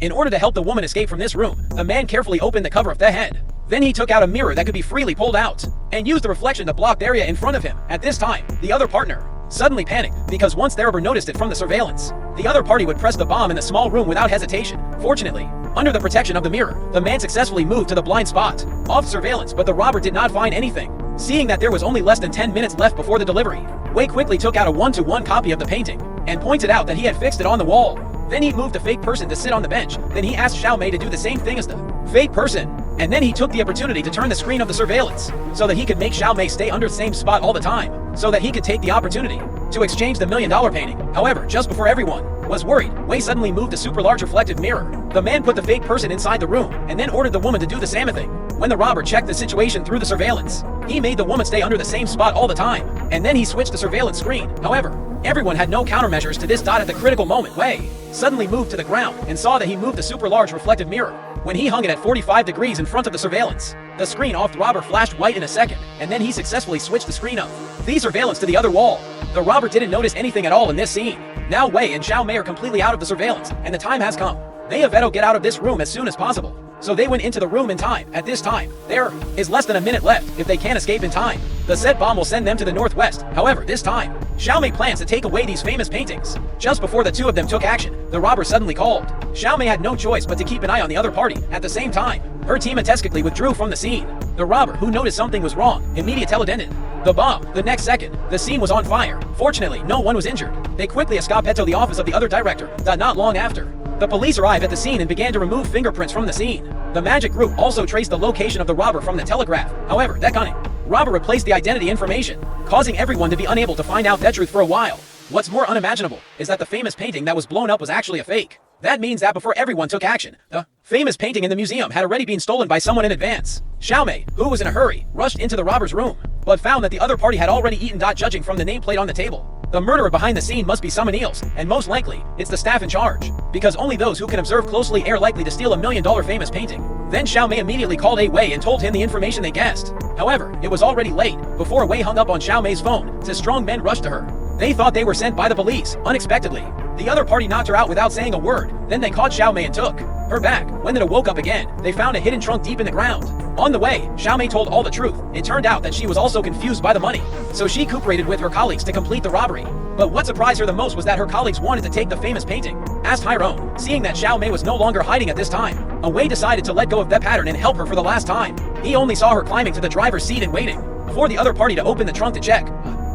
In order to help the woman escape from this room, the man carefully opened the cover of the head. Then he took out a mirror that could be freely pulled out, and used the reflection to block the area in front of him. At this time, the other partner suddenly panicked, because once the robber noticed it from the surveillance, the other party would press the bomb in the small room without hesitation. Fortunately, under the protection of the mirror, the man successfully moved to the blind spot off surveillance, but the robber did not find anything. Seeing that there was only less than 10 minutes left before the delivery, Wei quickly took out a 1-to-1 copy of the painting, and pointed out that he had fixed it on the wall. Then he moved the fake person to sit on the bench. Then he asked Xiao Mei to do the same thing as the fake person. And then he took the opportunity to turn the screen of the surveillance, so that he could make Xiao Mei stay under the same spot all the time, so that he could take the opportunity to exchange the $1 million painting. However, just before everyone was worried, Wei suddenly moved a super large reflective mirror. The man put the fake person inside the room, and then ordered the woman to do the same thing. When the robber checked the situation through the surveillance, he made the woman stay under the same spot all the time, and then he switched the surveillance screen. However, everyone had no countermeasures to this. At the critical moment, Wei suddenly moved to the ground and saw that he moved the super large reflective mirror. When he hung it at 45 degrees in front of the surveillance, the screen off the robber flashed white in a second, and then he successfully switched the screen of the surveillance to the other wall. The robber didn't notice anything at all in this scene. Now Wei and Xiao Mei are completely out of the surveillance, and the time has come. They have to get out of this room as soon as possible. So they went into the room in time. At this time, there is less than a minute left. If they can't escape in time, the said bomb will send them to the northwest. However, this time, Xiao Mei plans to take away these famous paintings. Just before the two of them took action, the robber suddenly called. Xiao Mei had no choice but to keep an eye on the other party. At the same time, her team tactically withdrew from the scene. The robber, who noticed something was wrong, immediately ended the bomb. The next second, the scene was on fire. Fortunately, no one was injured. They quickly escaped to the office of the other director. Not long after, the police arrived at the scene and began to remove fingerprints from the scene. The magic group also traced the location of the robber from the telegraph. However, that cunning robber replaced the identity information, causing everyone to be unable to find out the truth for a while. What's more unimaginable is that the famous painting that was blown up was actually a fake. That means that before everyone took action, the famous painting in the museum had already been stolen by someone in advance. Xiao Mei, who was in a hurry, rushed into the robber's room, but found that the other party had already eaten. Judging from the nameplate on the table, the murderer behind the scene must be someone else, and most likely, it's the staff in charge, because only those who can observe closely are likely to steal $1 million famous painting. Then Xiao Mei immediately called Wei and told him the information they guessed. However, it was already late. Before Wei hung up on Xiao Mei's phone, two strong men rushed to her. They thought they were sent by the police. Unexpectedly, the other party knocked her out without saying a word. Then they caught Xiao Mei and took her back. When they woke up again, they found a hidden trunk deep in the ground. On the way, Xiao Mei told all the truth. It turned out that she was also confused by the money, so she cooperated with her colleagues to complete the robbery. But what surprised her the most was that her colleagues wanted to take the famous painting. Asked Hiron, seeing that Xiao Mei was no longer hiding at this time, Wei decided to let go of that pattern and help her for the last time. He only saw her climbing to the driver's seat and waiting for the other party to open the trunk to check.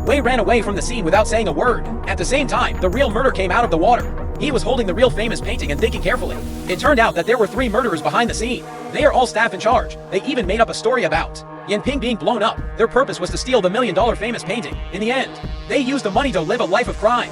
Wei ran away from the scene without saying a word. At the same time, the real murderer came out of the water. He was holding the real famous painting and thinking carefully. It turned out that there were 3 murderers behind the scene. They are all staff in charge. They even made up a story about Yanping being blown up. Their purpose was to steal the $1 million famous painting. In the end, they used the money to live a life of crime.